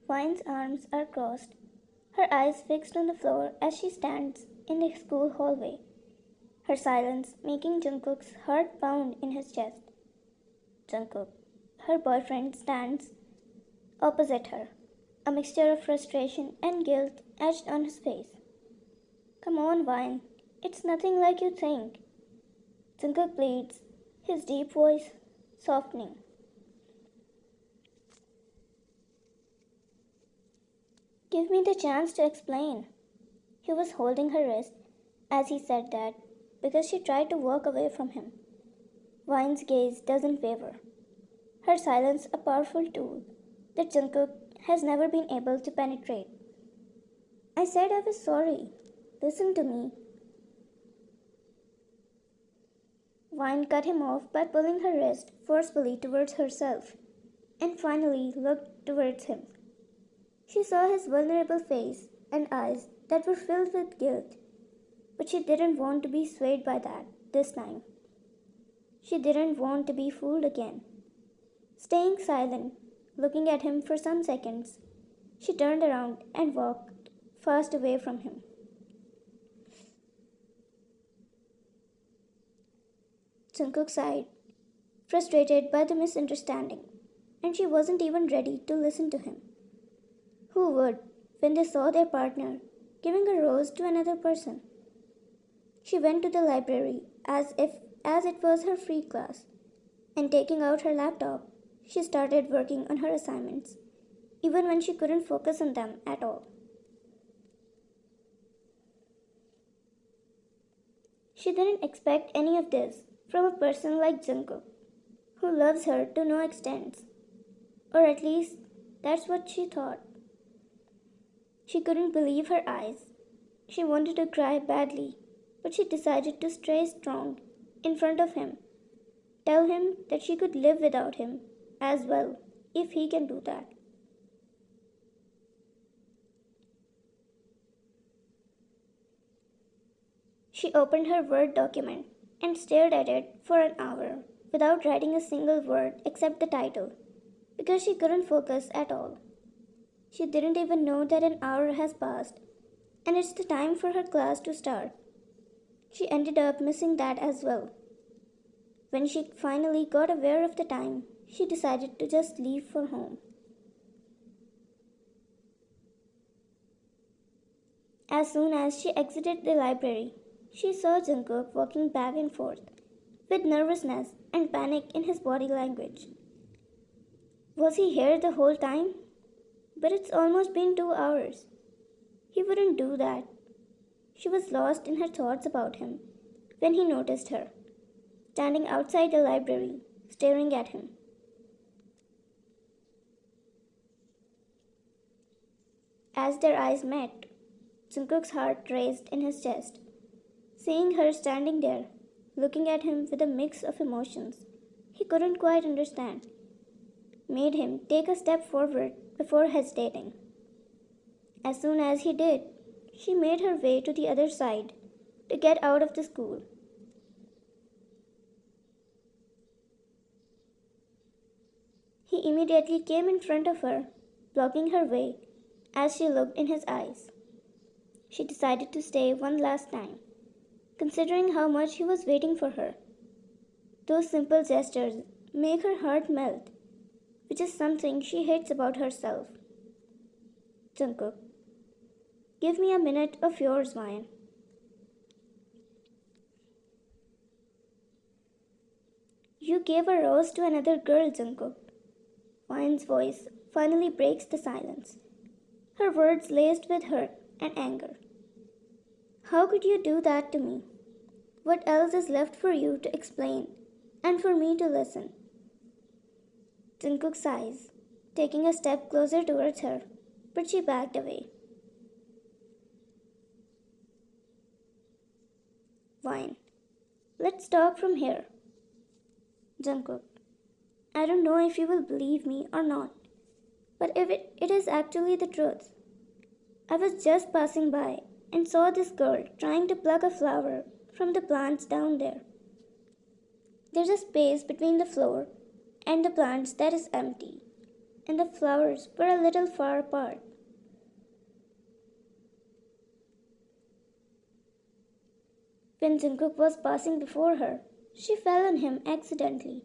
Vine's arms are crossed, her eyes fixed on the floor as she stands in the school hallway, her silence making Jungkook's heart pound in his chest. Jungkook, her boyfriend, stands opposite her, a mixture of frustration and guilt etched on his face. Come on, Vine. It's nothing like you think. Jungkook pleads, his deep voice softening. Give me the chance to explain. He was holding her wrist as he said that because she tried to walk away from him. Vine's gaze doesn't waver, her silence a powerful tool that Jungkook has never been able to penetrate. I said I was sorry. Listen to me. Vine cut him off by pulling her wrist forcefully towards herself and finally looked towards him. She saw his vulnerable face and eyes that were filled with guilt, but she didn't want to be swayed by that this time. She didn't want to be fooled again. Staying silent, looking at him for some seconds, she turned around and walked fast away from him. Jungkook sighed, frustrated by the misunderstanding, and she wasn't even ready to listen to him. Who would, when they saw their partner giving a rose to another person? She went to the library as it was her free class, and taking out her laptop, she started working on her assignments, even when she couldn't focus on them at all. She didn't expect any of this from a person like Jungkook, who loves her to no extent, or at least that's what she thought. She couldn't believe her eyes. She wanted to cry badly, but she decided to stay strong in front of him, tell him that she could live without him as well if he can do that. She opened her Word document and stared at it for an hour without writing a single word except the title, because she couldn't focus at all. She didn't even know that an hour has passed, and it's the time for her class to start. She ended up missing that as well. When she finally got aware of the time, she decided to just leave for home. As soon as she exited the library, she saw Jungkook walking back and forth, with nervousness and panic in his body language. Was he here the whole time? But it's almost been 2 hours. He wouldn't do that. She was lost in her thoughts about him when he noticed her, standing outside the library, staring at him. As their eyes met, Jungkook's heart raced in his chest. Seeing her standing there, looking at him with a mix of emotions he couldn't quite understand, made him take a step forward before hesitating. As soon as he did, she made her way to the other side to get out of the school. He immediately came in front of her, blocking her way as she looked in his eyes. She decided to stay one last time, considering how much he was waiting for her. Those simple gestures make her heart melt, which is something she hates about herself. Jungkook, give me a minute of yours, Vine. You gave a rose to another girl, Jungkook. Vine's voice finally breaks the silence, her words laced with hurt and anger. How could you do that to me? What else is left for you to explain and for me to listen? Jungkook sighs, taking a step closer towards her, but she backed away. Vine, let's talk from here. Jungkook, I don't know if you will believe me or not, but if it is actually the truth. I was just passing by and saw this girl trying to pluck a flower from the plants down there. There's a space between the floor and the plants that is empty, and the flowers were a little far apart. When Jungkook was passing before her, she fell on him accidentally.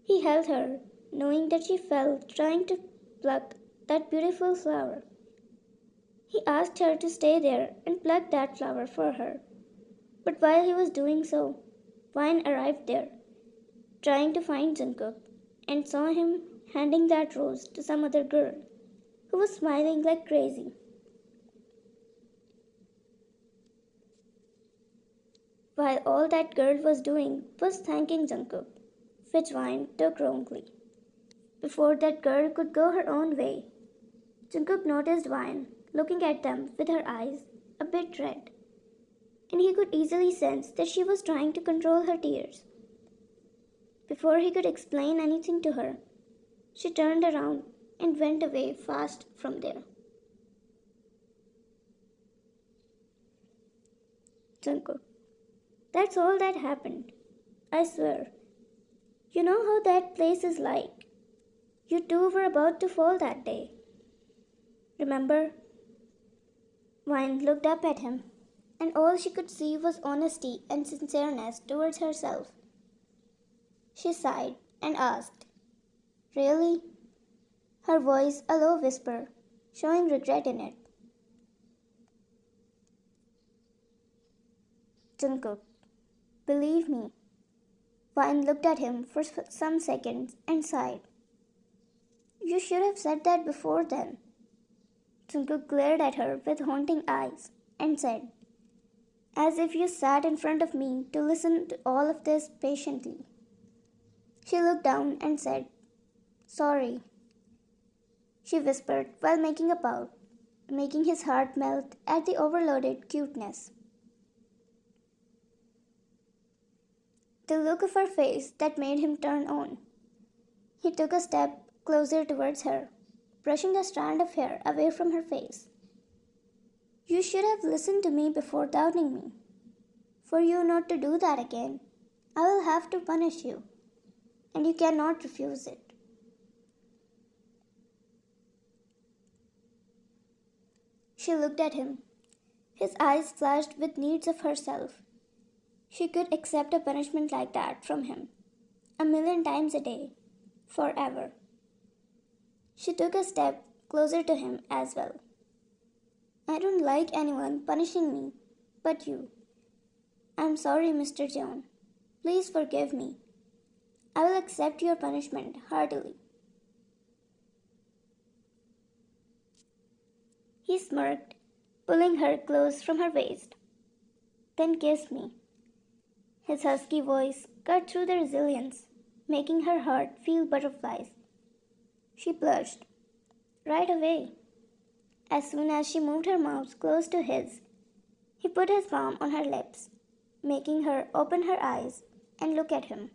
He held her, knowing that she fell trying to pluck that beautiful flower. He asked her to stay there and pluck that flower for her. But while he was doing so, Vine arrived there, trying to find Jungkook, and saw him handing that rose to some other girl, who was smiling like crazy. While all that girl was doing was thanking Jungkook, which Vine took wrongly. Before that girl could go her own way, Jungkook noticed Vine looking at them with her eyes a bit red, and he could easily sense that she was trying to control her tears. Before he could explain anything to her, she turned around and went away fast from there. Jungkook, that's all that happened. I swear. You know how that place is like. You two were about to fall that day. Remember? Vine looked up at him, and all she could see was honesty and sincereness towards herself. She sighed and asked, Really? Her voice a low whisper, showing regret in it. Jungkook, believe me. Vine looked at him for some seconds and sighed. You should have said that before then. Jungkook glared at her with haunting eyes and said, As if you sat in front of me to listen to all of this patiently. She looked down and said, Sorry, she whispered while making a pout, making his heart melt at the overloaded cuteness. The look of her face that made him turn on. He took a step closer towards her, brushing a strand of hair away from her face. You should have listened to me before doubting me. For you not to do that again, I will have to punish you, and you cannot refuse it. She looked at him. His eyes flashed with needs of herself. She could accept a punishment like that from him, 1,000,000 times a day, forever. She took a step closer to him as well. I don't like anyone punishing me, but you. I'm sorry, Mr. John. Please forgive me. I will accept your punishment heartily. He smirked, pulling her close from her waist. Then kiss me. His husky voice cut through the resilience, making her heart feel butterflies. She blushed. Right away. As soon as she moved her mouth close to his, he put his palm on her lips, making her open her eyes and look at him.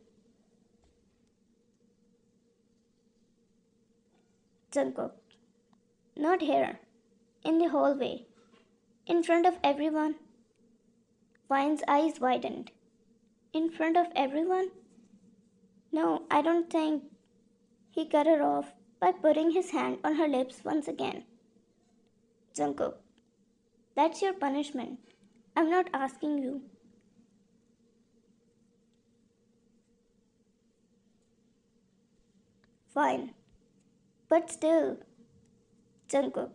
Jungkook. Not here. In the hallway. In front of everyone. Vine's eyes widened. In front of everyone? No, I don't think. He cut her off by putting his hand on her lips once again. Jungkook, that's your punishment. I'm not asking you. Fine. But still, Jungkook.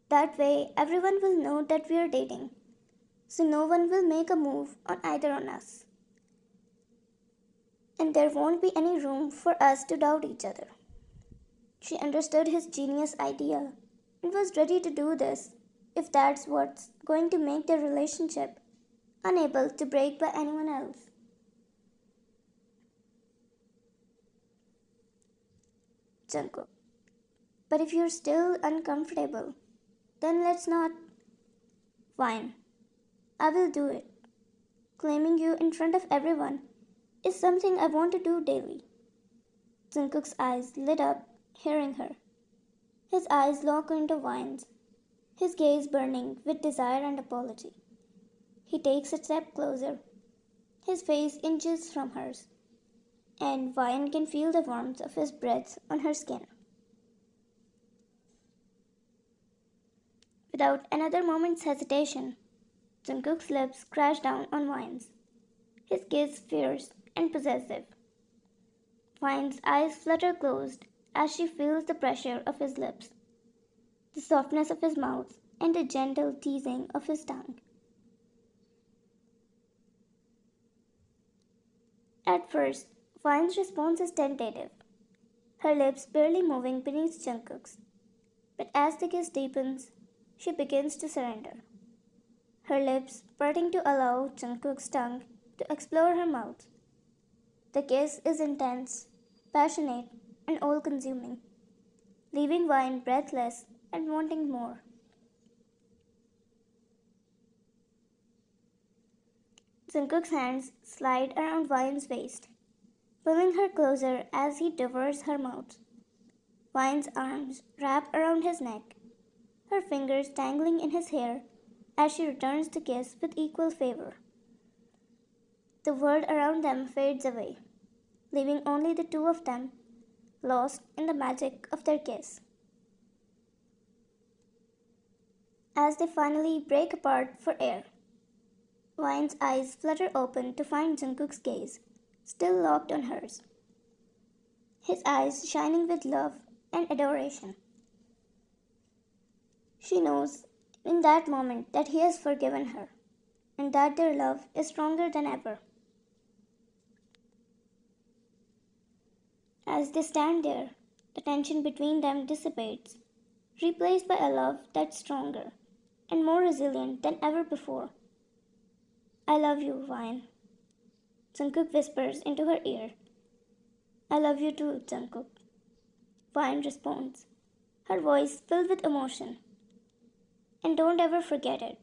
That way, everyone will know that we are dating. So no one will make a move on either on us. And there won't be any room for us to doubt each other. She understood his genius idea and was ready to do this if that's what's going to make their relationship unable to break by anyone else. Jungkook. But if you're still uncomfortable, then let's not. Fine. I will do it. Claiming you in front of everyone is something I want to do daily. Jungkook's eyes lit up, hearing her. His eyes locked into Vine's, his gaze burning with desire and apology. He takes a step closer, his face inches from hers, and Vine can feel the warmth of his breath on her skin. Without another moment's hesitation, Jungkook's lips crashed down on Vine's, his kiss fierce and possessive. Vine's eyes flutter closed as she feels the pressure of his lips, the softness of his mouth, and the gentle teasing of his tongue. At first, Vine's response is tentative, her lips barely moving beneath Jungkook's. But as the kiss deepens, she begins to surrender, her lips parting to allow Jungkook's tongue to explore her mouth. The kiss is intense, passionate, and all consuming, leaving Vine breathless and wanting more. Jungkook's hands slide around Vine's waist, pulling her closer as he devours her mouth. Vine's arms wrap around his neck, her fingers tangling in his hair as she returns the kiss with equal favor. The world around them fades away, leaving only the two of them, lost in the magic of their kiss. As they finally break apart for air, Vine's eyes flutter open to find Jungkook's gaze still locked on hers, his eyes shining with love and adoration. She knows in that moment that he has forgiven her and that their love is stronger than ever. As they stand there, the tension between them dissipates, replaced by a love that's stronger and more resilient than ever before. I love you, Vine. Jungkook whispers into her ear. I love you too, Jungkook. Vine responds, her voice filled with emotion. And don't ever forget it.